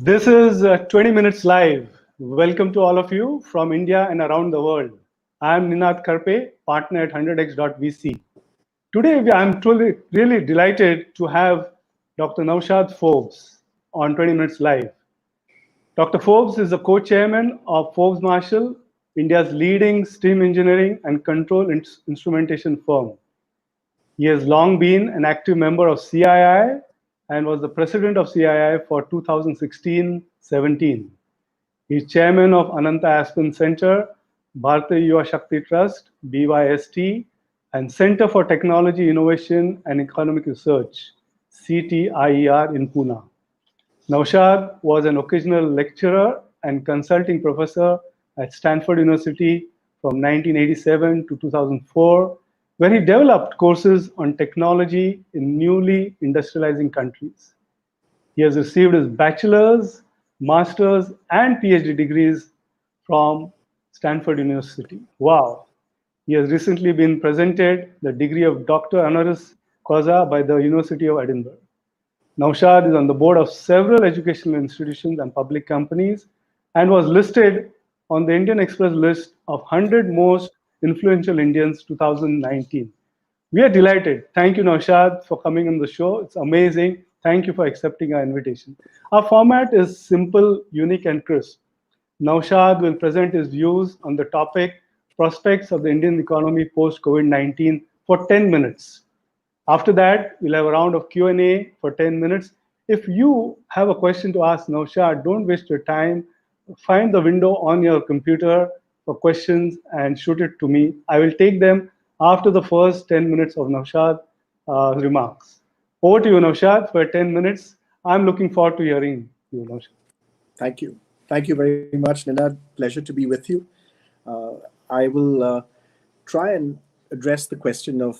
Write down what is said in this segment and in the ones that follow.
This is 20 Minutes Live. Welcome to all of you from India and around the world. I am Karpe, partner at 100x.vc. Today, I'm truly, really delighted to have Dr. Naushad Forbes on 20 Minutes Live. Dr. Forbes is the co-chairman of Forbes Marshall, India's leading steam engineering and control instrumentation firm. He has long been an active member of CII and was the president of CII for 2016-17. He is chairman of Ananta Aspen Center, Bharatiya Yuva Shakti Trust, BYST, and Center for Technology Innovation and Economic Research, CTIER in Pune. Naushad was an occasional lecturer and consulting professor at Stanford University from 1987 to 2004, where he developed courses on technology in newly industrializing countries. He has received his bachelor's, master's, and PhD degrees from Stanford University. Wow. He has recently been presented the degree of Doctor Honoris Causa by the University of Edinburgh. Naushad is on the board of several educational institutions and public companies and was listed on the Indian Express list of 100 most influential Indians 2019. We are delighted. Thank you, Naushad, for coming on the show. It's amazing. Thank you for accepting our invitation. Our format is simple, unique, and crisp. Naushad will present his views on the topic prospects of the Indian economy post-COVID-19 for 10 minutes. After that, we'll have a round of Q&A for 10 minutes. If you have a question to ask Naushad, don't waste your time. Find the window on your computer for questions and shoot it to me. I will take them after the first 10 minutes of Naushad's remarks. Over to you, Naushad, for 10 minutes. I'm looking forward to hearing you, Naushad. Thank you. Thank you very much, Ninad. Pleasure to be with you. I will try and address the question of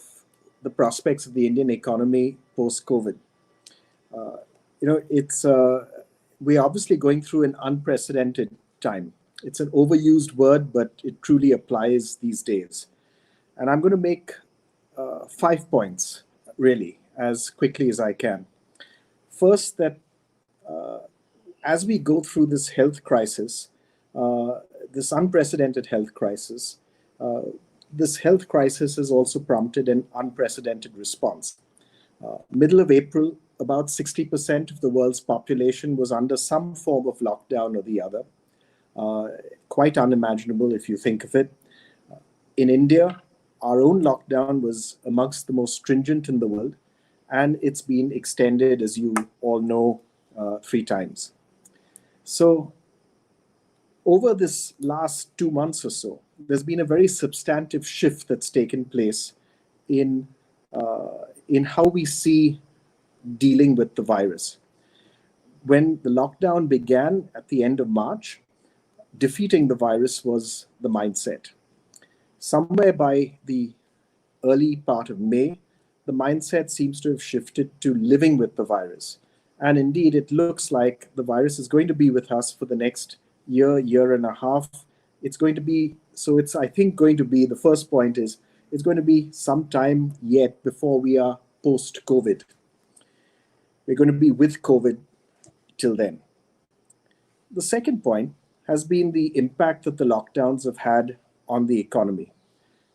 the prospects of the Indian economy post-COVID. We're obviously going through an unprecedented time. It's an overused word, but it truly applies these days. And I'm going to make 5 points, really, as quickly as I can. First, that as we go through this health crisis, this unprecedented health crisis, this health crisis has also prompted an unprecedented response. Middle of April, about 60% of the world's population was under some form of lockdown or the other. Quite unimaginable if you think of it. In India, our own lockdown was amongst the most stringent in the world, and it's been extended, as you all know, 3 times. So over this last 2 months or so, there's been a very substantive shift that's taken place in how we see dealing with the virus. When the lockdown began at the end of March, defeating the virus was the mindset. Somewhere by the early part of May, the mindset seems to have shifted to living with the virus. And indeed, it looks like the virus is going to be with us for the next year and a half. It's going to be, so it's, I think, going to be, the first point is, it's going to be some time yet before we are post-COVID. We're going to be with COVID till then. The second point has been the impact that the lockdowns have had on the economy.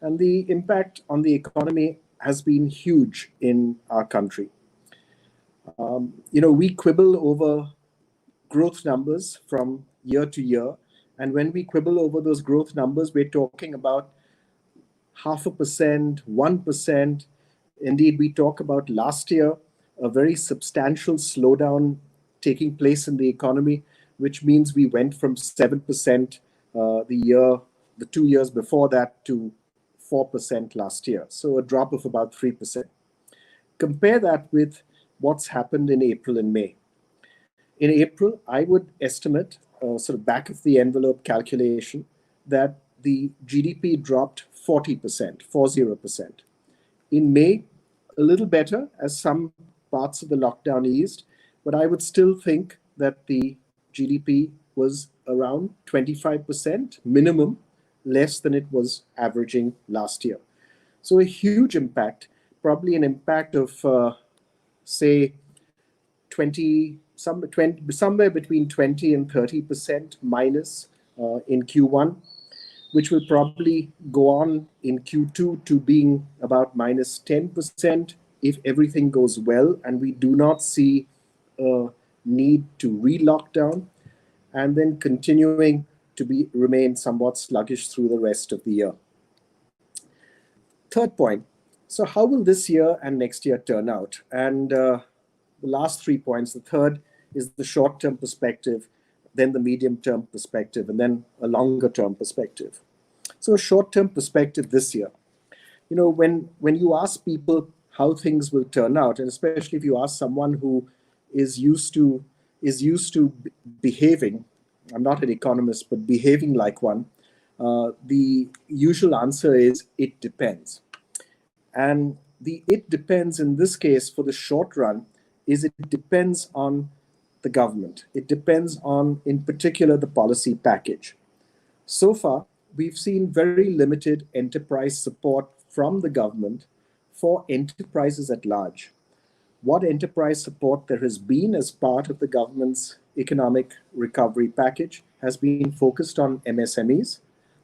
And the impact on the economy has been huge in our country. We quibble over growth numbers from year to year. And when we quibble over those growth numbers, we're talking about 0.5%, 1%. Indeed, we talk about last year, a very substantial slowdown taking place in the economy, which means we went from 7% the 2 years before that to 4% last year. So a drop of about 3%. Compare that with what's happened in April and May. In April, I would estimate, sort of back of the envelope calculation, that the GDP dropped 40%, 40%. In May, a little better as some parts of the lockdown eased, but I would still think that the GDP was around 25% minimum, less than it was averaging last year. So a huge impact, probably an impact of, say, somewhere between 20 and 30% minus in Q1, which will probably go on in Q2 to being about minus 10% if everything goes well and we do not see a need to re-lock down, and then continuing to remain somewhat sluggish through the rest of the year. Third point, so how will this year and next year turn out? And the last 3 points, the third is the short-term perspective, then the medium-term perspective, and then a longer-term perspective. So a short-term perspective this year. You know, when you ask people how things will turn out, and especially if you ask someone who is used to behaving, I'm not an economist, but behaving like one, the usual answer is it depends. And the it depends in this case for the short run is it depends on the government. It depends on, in particular, the policy package. So far, we've seen very limited enterprise support from the government for enterprises at large. What enterprise support there has been as part of the government's economic recovery package has been focused on MSMEs.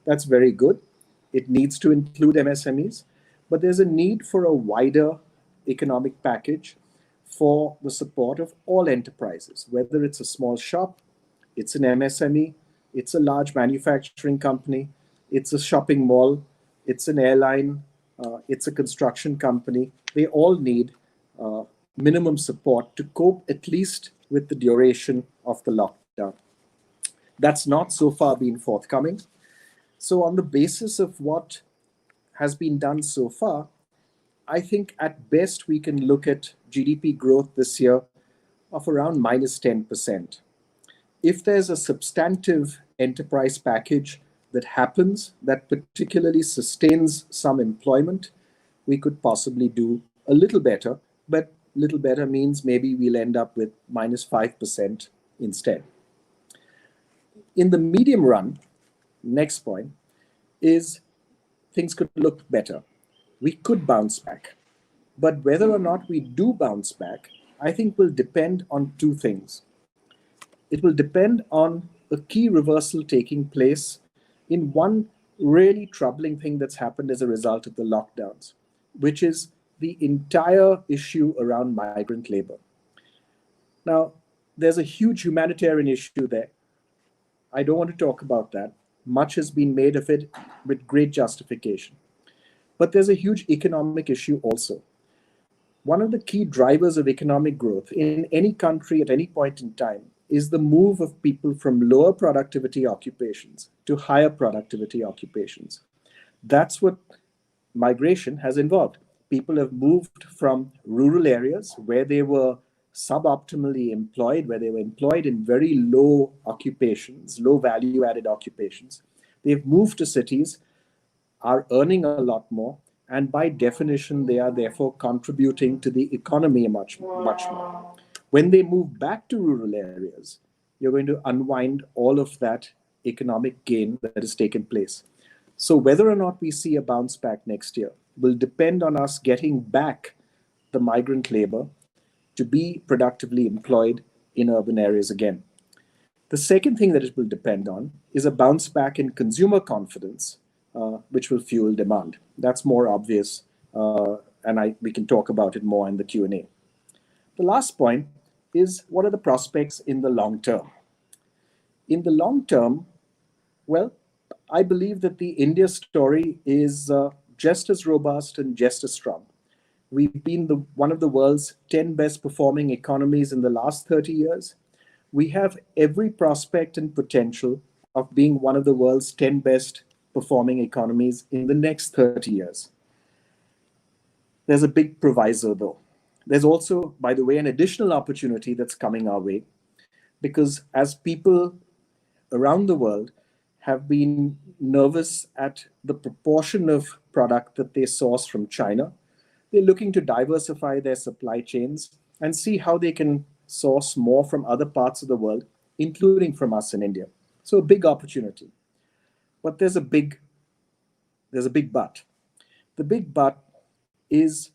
That's very good. It needs to include MSMEs, but there's a need for a wider economic package for the support of all enterprises, whether it's a small shop, it's an MSME, it's a large manufacturing company, it's a shopping mall, it's an airline, it's a construction company. They all need minimum support to cope at least with the duration of the lockdown. That's not so far been forthcoming. So on the basis of what has been done so far, I think at best we can look at GDP growth this year of around minus 10%. If there's a substantive enterprise package that happens that particularly sustains some employment, we could possibly do a little better, but little better means maybe we'll end up with minus 5% instead. In the medium run, next point is things could look better. We could bounce back. But whether or not we do bounce back, I think will depend on two things. It will depend on a key reversal taking place in one really troubling thing that's happened as a result of the lockdowns, which is the entire issue around migrant labor. Now, there's a huge humanitarian issue there. I don't want to talk about that. Much has been made of it with great justification. But there's a huge economic issue also. One of the key drivers of economic growth in any country at any point in time is the move of people from lower productivity occupations to higher productivity occupations. That's what migration has involved. People have moved from rural areas where they were suboptimally employed, where they were employed in very low occupations, low value-added occupations. They've moved to cities, are earning a lot more, and by definition, they are therefore contributing to the economy much more. When they move back to rural areas, you're going to unwind all of that economic gain that has taken place. So whether or not we see a bounce back next year will depend on us getting back the migrant labor to be productively employed in urban areas again. The second thing that it will depend on is a bounce back in consumer confidence, which will fuel demand. That's more obvious, and we can talk about it more in the Q&A. The last point is, what are the prospects in the long term? In the long term, well, I believe that the India story is just as robust and just as strong. We've been one of the world's 10 best performing economies in the last 30 years. We have every prospect and potential of being one of the world's 10 best performing economies in the next 30 years. There's a big proviso though. There's also, by the way, an additional opportunity that's coming our way, because as people around the world have been nervous at the proportion of product that they source from China, they're looking to diversify their supply chains and see how they can source more from other parts of the world, including from us in India. So a big opportunity. But there's a big but. The big but is,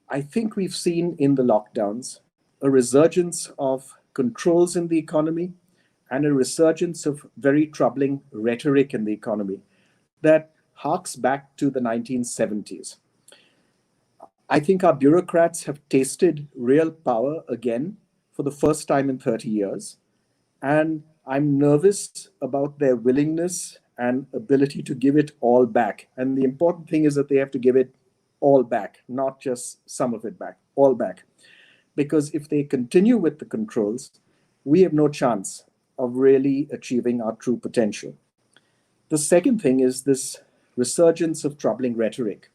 I think we've seen in the lockdowns a resurgence of controls in the economy and a resurgence of very troubling rhetoric in the economy that harks back to the 1970s. I think our bureaucrats have tasted real power again for the first time in 30 years. And I'm nervous about their willingness and ability to give it all back. And the important thing is that they have to give it all back, not just some of it back, all back. Because if they continue with the controls, we have no chance of really achieving our true potential. The second thing is this resurgence of troubling rhetoric.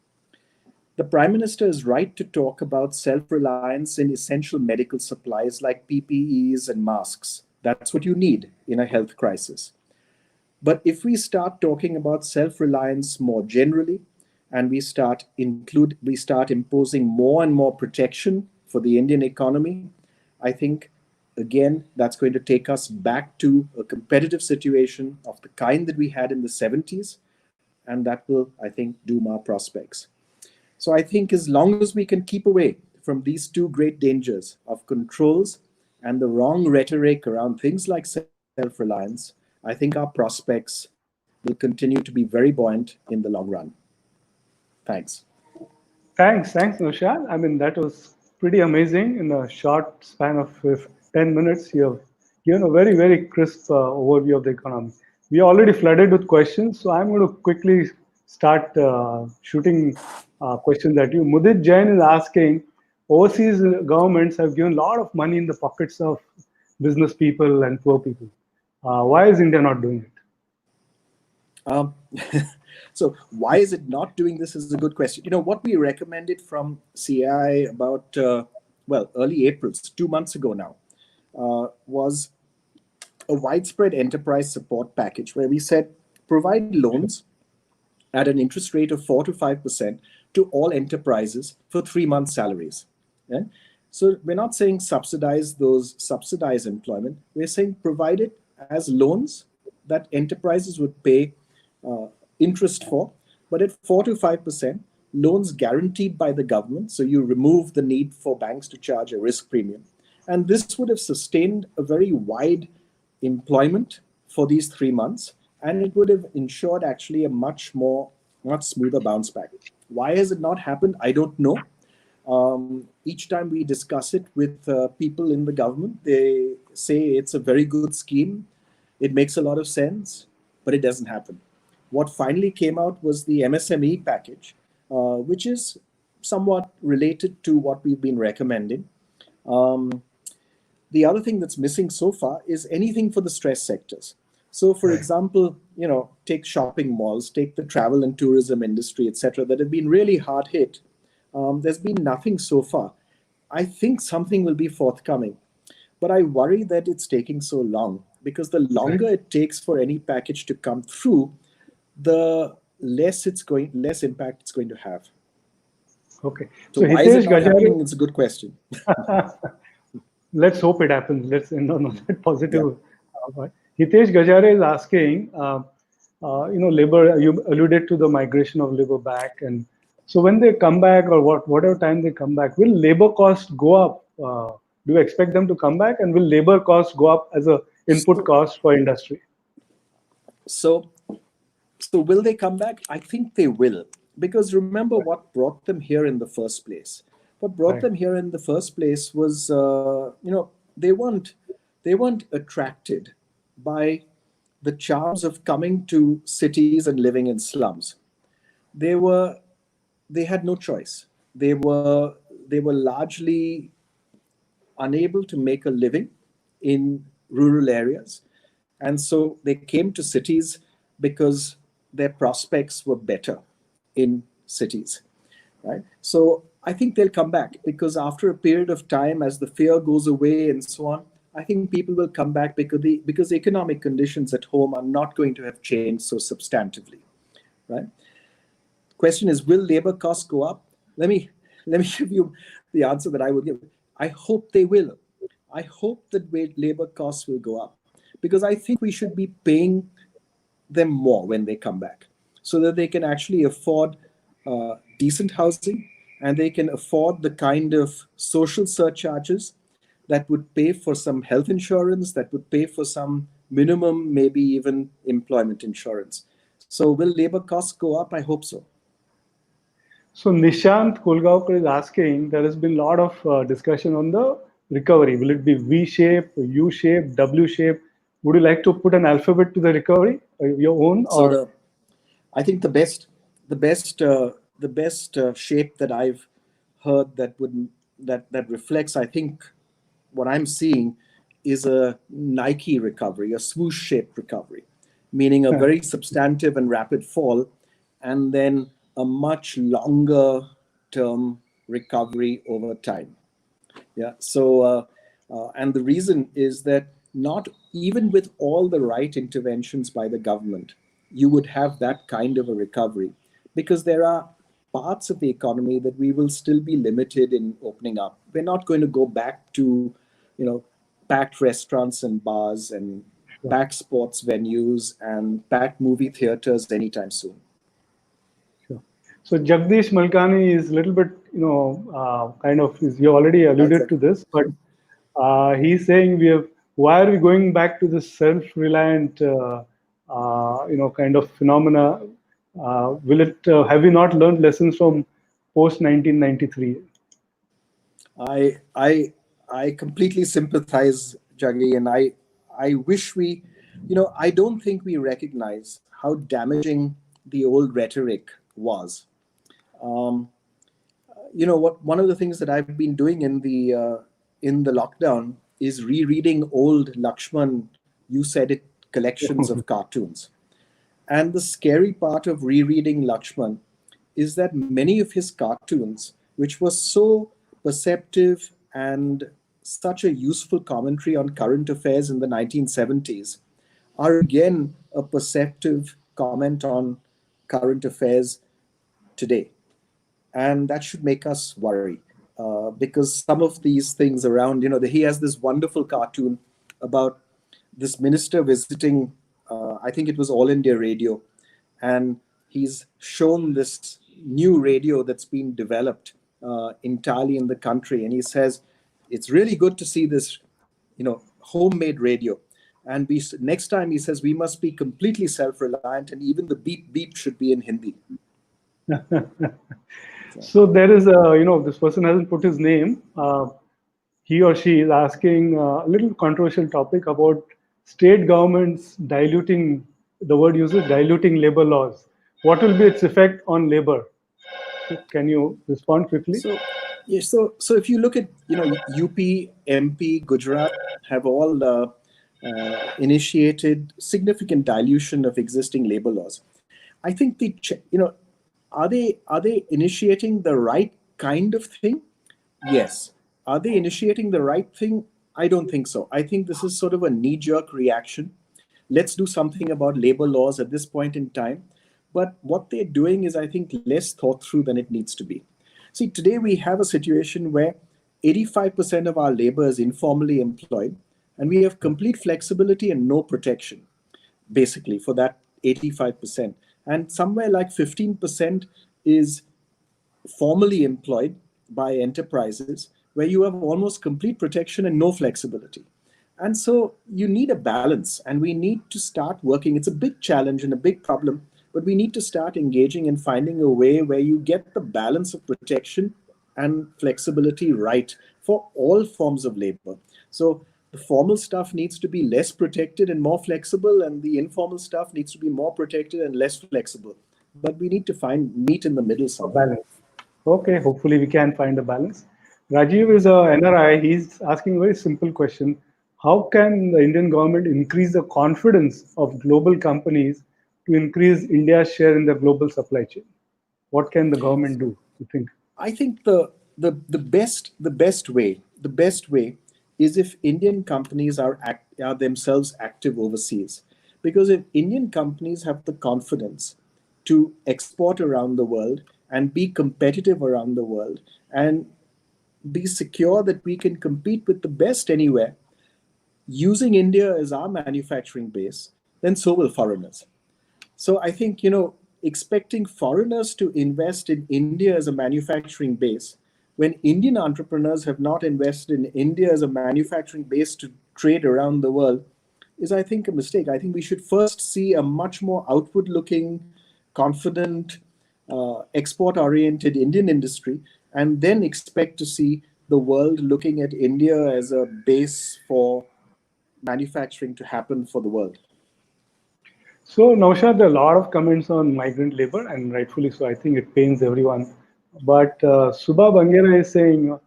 The Prime Minister is right to talk about self-reliance in essential medical supplies like PPEs and masks. That's what you need in a health crisis. But if we start talking about self-reliance more generally, and we start imposing more and more protection for the Indian economy, I think, again, that's going to take us back to a competitive situation of the kind that we had in the 70s, and that will, I think, doom our prospects. So I think as long as we can keep away from these two great dangers of controls and the wrong rhetoric around things like self-reliance, I think our prospects will continue to be very buoyant in the long run. Thanks. Thanks, Naushad. I mean, that was pretty amazing. In a short span of 10 minutes, you have given a very, very crisp overview of the economy. We are already flooded with questions, so I'm going to quickly start shooting questions at you. Mudit Jain is asking, overseas governments have given a lot of money in the pockets of business people and poor people. Why is India not doing it? So why is it not doing this is a good question. You know, what we recommended from CAI about, early April, 2 months ago now, was a widespread enterprise support package where we said, provide loans at an interest rate of 4 to 5% to all enterprises for 3 months' salaries. Yeah? So we're not saying subsidize employment. We're saying provide it as loans that enterprises would pay interest for, but at 4 to 5%, loans guaranteed by the government. So you remove the need for banks to charge a risk premium. And this would have sustained a very wide employment for these 3 months. And it would have ensured actually a much smoother bounce back. Why has it not happened? I don't know. Each time we discuss it with people in the government, they say it's a very good scheme. It makes a lot of sense, but it doesn't happen. What finally came out was the MSME package, which is somewhat related to what we've been recommending. The other thing that's missing so far is anything for the stress sectors. So, for example, take shopping malls, take the travel and tourism industry, etc., that have been really hard hit. There's been nothing so far. I think something will be forthcoming, but I worry that it's taking so long, because the longer it takes for any package to come through, the less impact it's going to have. Okay. So why is it not happening? It's a good question. Let's hope it happens. Let's end on that positive. Yeah. Hitesh Gajare is asking, labor, you alluded to the migration of labor back. And so when they come back, or whatever time they come back, will labor costs go up? Do you expect them to come back? And will labor costs go up as an input cost for industry? So will they come back? I think they will. Because remember what brought them here in the first place. What brought them here in the first place was, they weren't attracted by the charms of coming to cities and living in slums. They had no choice. They were largely unable to make a living in rural areas. And so they came to cities because their prospects were better in cities, right? So I think they'll come back, because after a period of time, as the fear goes away and so on, I think people will come back because the economic conditions at home are not going to have changed so substantively, right? The question is, will labor costs go up? Let me give you the answer that I would give. I hope they will. I hope that labor costs will go up, because I think we should be paying them more when they come back, so that they can actually afford decent housing, and they can afford the kind of social surcharges that would pay for some health insurance, that would pay for some minimum, maybe even employment insurance. So will labor costs go up? I hope so. So Nishant Kolgaonkar is asking, there has been a lot of discussion on the recovery. Will it be V shape, U shape, W shape? Would you like to put an alphabet to the recovery, your own, So or? I think the best shape that I've heard that reflects, I think, what I'm seeing is a Nike recovery, a swoosh shaped recovery, meaning a very substantive and rapid fall, and then a much longer term recovery over time. Yeah. So, and the reason is that not even with all the right interventions by the government, you would have that kind of a recovery, because there are parts of the economy that we will still be limited in opening up. We're not going to go back to, you know, packed restaurants and bars and packed sports venues and packed movie theaters anytime soon. Sure. So Jagdish Malkani is a little bit, kind of, you already alluded to this, but he's saying why are we going back to this self-reliant, kind of phenomena? Have we not learned lessons from post 1993? I completely sympathize, Jaggi, and I wish we, I don't think we recognize how damaging the old rhetoric was. One of the things that I've been doing in the lockdown is rereading old Lakshman, you said it, collections of cartoons. And the scary part of rereading Lakshman is that many of his cartoons, which were so perceptive and such a useful commentary on current affairs in the 1970s, are again a perceptive comment on current affairs today. And that should make us worry, because some of these things around, he has this wonderful cartoon about this minister visiting, I think it was All India Radio, and he's shown this new radio that's been developed entirely in the country, and he says it's really good to see this, homemade radio. And next time he says we must be completely self-reliant, and even the beep beep should be in Hindi. So there is this person hasn't put his name. He or she is asking a little controversial topic about state governments diluting, the word uses diluting labor laws. What will be its effect on labor? Can you respond quickly? So if you look at, UP, MP, Gujarat have all initiated significant dilution of existing labor laws. I think are they initiating the right kind of thing? Yes. Are they initiating the right thing? I don't think so. I think this is sort of a knee-jerk reaction. Let's do something about labor laws at this point in time. But what they're doing is, I think, less thought through than it needs to be. See, today we have a situation where 85% of our labor is informally employed, and we have complete flexibility and no protection, basically, for that 85%. And somewhere like 15% is formally employed by enterprises, where you have almost complete protection and no flexibility. And so you need a balance, and we need to start working. It's a big challenge and a big problem, but we need to start engaging and finding a way where you get the balance of protection and flexibility right for all forms of labor. So the formal stuff needs to be less protected and more flexible, and the informal stuff needs to be more protected and less flexible. But we need to meet in the middle somewhere. Balance. Okay, hopefully we can find a balance. Rajiv is a NRI. He's asking a very simple question. How can the Indian government increase the confidence of global companies to increase India's share in the global supply chain? What can the government do, you think? I think the best way is if Indian companies are themselves active overseas. Because if Indian companies have the confidence to export around the world and be competitive around the world and be secure that we can compete with the best anywhere, using India as our manufacturing base, then so will foreigners. So I think, expecting foreigners to invest in India as a manufacturing base when Indian entrepreneurs have not invested in India as a manufacturing base to trade around the world is, I think, a mistake. I think we should first see a much more outward-looking, confident, export-oriented Indian industry, and then expect to see the world looking at India as a base for manufacturing to happen for the world. So, Naushad, there are a lot of comments on migrant labor, and rightfully so. I think it pains everyone. But Subha Bangera is saying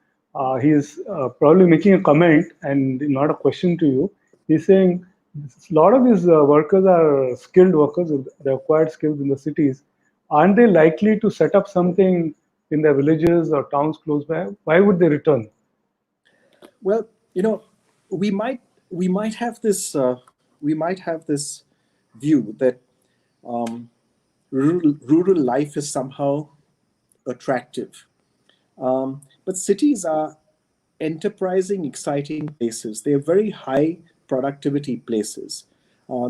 he's probably making a comment and not a question to you. He's saying a lot of these workers are skilled workers, they acquired skills in the cities. Aren't they likely to set up something in their villages or towns close by? Why would they return? Well, we might have this view that rural life is somehow attractive, but cities are enterprising, exciting places. They are very high productivity places.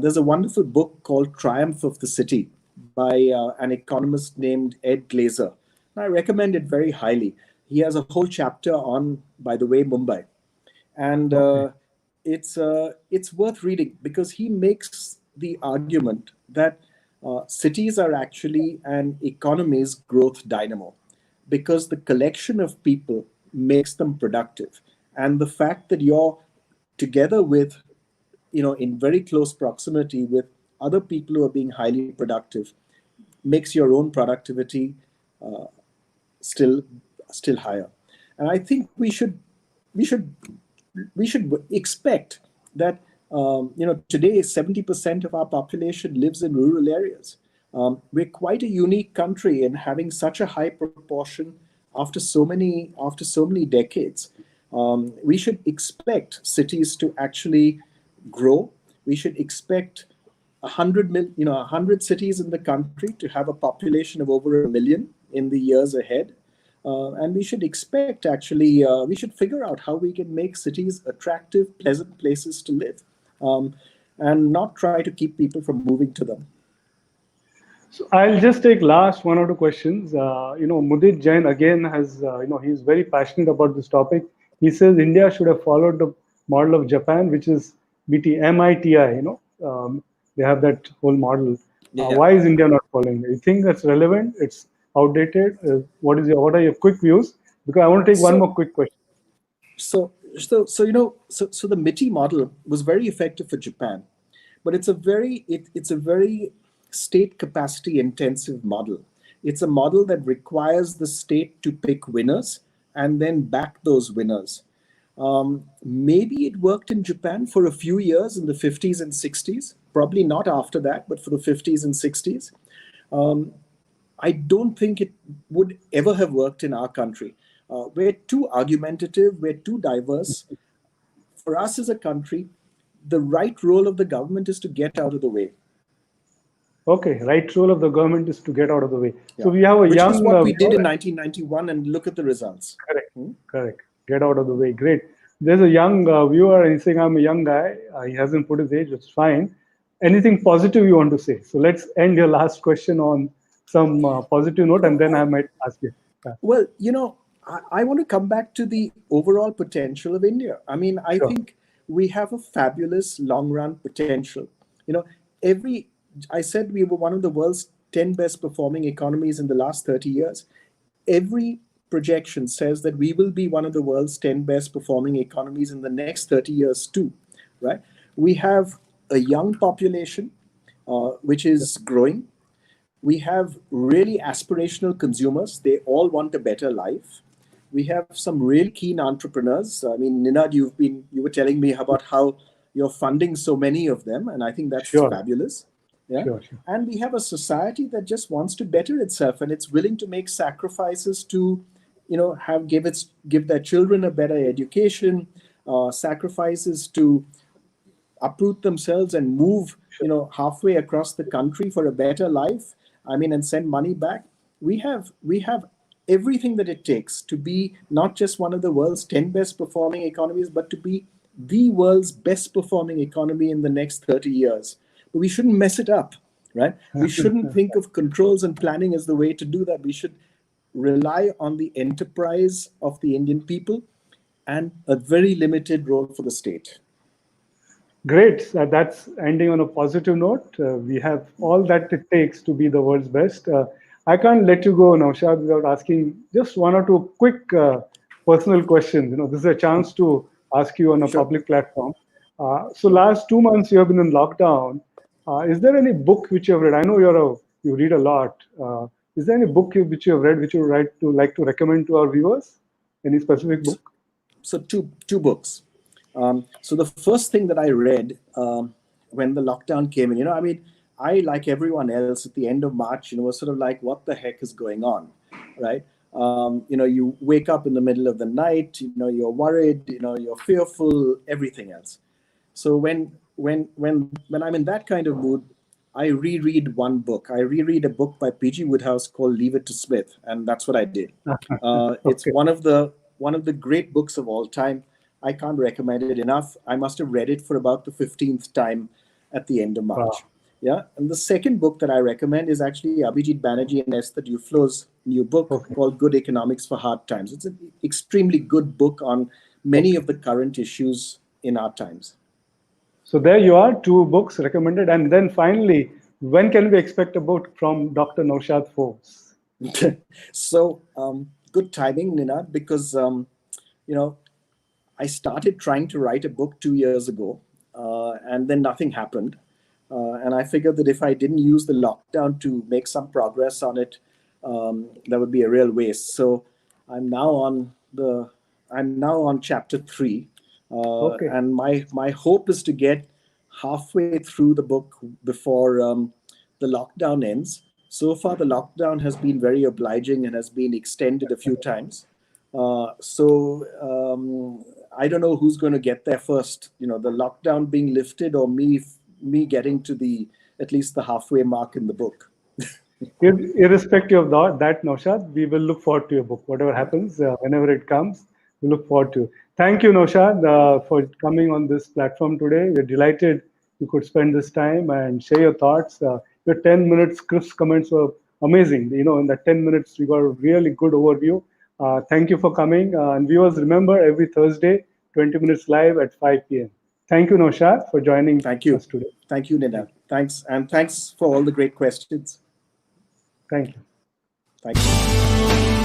There's a wonderful book called Triumph of the City by an economist named Ed Glazer. I recommend it very highly. He has a whole chapter on, by the way, Mumbai. And it's worth reading because he makes the argument that cities are actually an economy's growth dynamo because the collection of people makes them productive. And the fact that you're together with, in very close proximity with other people who are being highly productive makes your own productivity still higher. And I think we should expect that today 70% of our population lives in rural areas. We're quite a unique country in having such a high proportion after so many decades. We should expect cities to actually grow. We should expect 100 cities in the country to have a population of over 1 million in the years ahead. And we should expect, actually, we should figure out how we can make cities attractive, pleasant places to live, and not try to keep people from moving to them. So I'll just take last one or two questions. Mudit Jain again has, he's very passionate about this topic. He says India should have followed the model of Japan, which is MITI. They have that whole model. Why is India not following it? You think that's relevant? It's outdated. What are your quick views? Because I want to take one more quick question. So the Mitte model was very effective for Japan, but it's a very state capacity intensive model. It's a model that requires the state to pick winners and then back those winners. Maybe it worked in Japan for a few years in the 50s and 60s, probably not after that, but for the 50s and 60s. I don't think it would ever have worked in our country. We're too argumentative, we're too diverse. For us as a country, the right role of the government is to get out of the way. Okay, right role of the government is to get out of the way. Yeah. So we have a Which young... is what we did in 1991, and look at the results. Correct. Get out of the way. Great. There's a young viewer and he's saying, I'm a young guy. He hasn't put his age, it's fine. Anything positive you want to say? So let's end your last question on some positive note, and then I might ask you. Well, I want to come back to the overall potential of India. I mean, I think we have a fabulous long-run potential. I said we were one of the world's 10 best performing economies in the last 30 years. Every projection says that we will be one of the world's 10 best performing economies in the next 30 years too, right? We have a young population, which is growing. We have really aspirational consumers. They all want a better life. We have some really keen entrepreneurs. I mean, Ninad, you were telling me about how you're funding so many of them, and I think that's fabulous. Yeah. Sure. And we have a society that just wants to better itself, and it's willing to make sacrifices to, give their children a better education, sacrifices to uproot themselves and move, halfway across the country for a better life. I mean, and send money back. We have everything that it takes to be not just one of the world's 10 best performing economies, but to be the world's best performing economy in the next 30 years. But we shouldn't mess it up, right? We shouldn't think of controls and planning as the way to do that. We should rely on the enterprise of the Indian people and a very limited role for the state. Great. That's ending on a positive note. We have all that it takes to be the world's best. I can't let you go, Naushad, without asking just one or two quick personal questions. This is a chance to ask you on a Sure. public platform. So last 2 months you have been in lockdown. Is there any book which you have read? I know you read a lot. Is there any book which you have read which you would like to recommend to our viewers? Any specific book? So two books. So the first thing that I read when the lockdown came in, I, like everyone else at the end of March, was sort of like, what the heck is going on, right? You wake up in the middle of the night, you're worried, you're fearful, everything else. So when I'm in that kind of mood, I reread one book. I reread a book by P.G. Wodehouse called Leave It to Smith, and that's what I did. It's Okay. one of the great books of all time. I can't recommend it enough. I must have read it for about the 15th time at the end of March. Wow. Yeah. And the second book that I recommend is actually Abhijit Banerjee and Esther Duflo's new book called Good Economics for Hard Times. It's an extremely good book on many of the current issues in our times. So there you are, two books recommended. And then finally, when can we expect a book from Dr. Naushad Forbes? So good timing, Ninad, because, I started trying to write a book 2 years ago, and then nothing happened. And I figured that if I didn't use the lockdown to make some progress on it, that would be a real waste. So I'm now on chapter 3, and my hope is to get halfway through the book before the lockdown ends. So far, the lockdown has been very obliging and has been extended a few times. I don't know who's going to get there first, the lockdown being lifted or me getting to at least the halfway mark in the book. Irrespective of that, Naushad, we will look forward to your book. Whatever happens, whenever it comes, we look forward to. Thank you, Naushad, for coming on this platform today. We're delighted you could spend this time and share your thoughts. Your 10 minutes crisp comments were amazing. In that 10 minutes, we got a really good overview. Thank you for coming. And viewers, remember, every Thursday, 20 minutes live at 5 p.m. Thank you, Naushad, for joining us today. Thank you, Nina. Thanks. And thanks for all the great questions. Thank you. Thank you.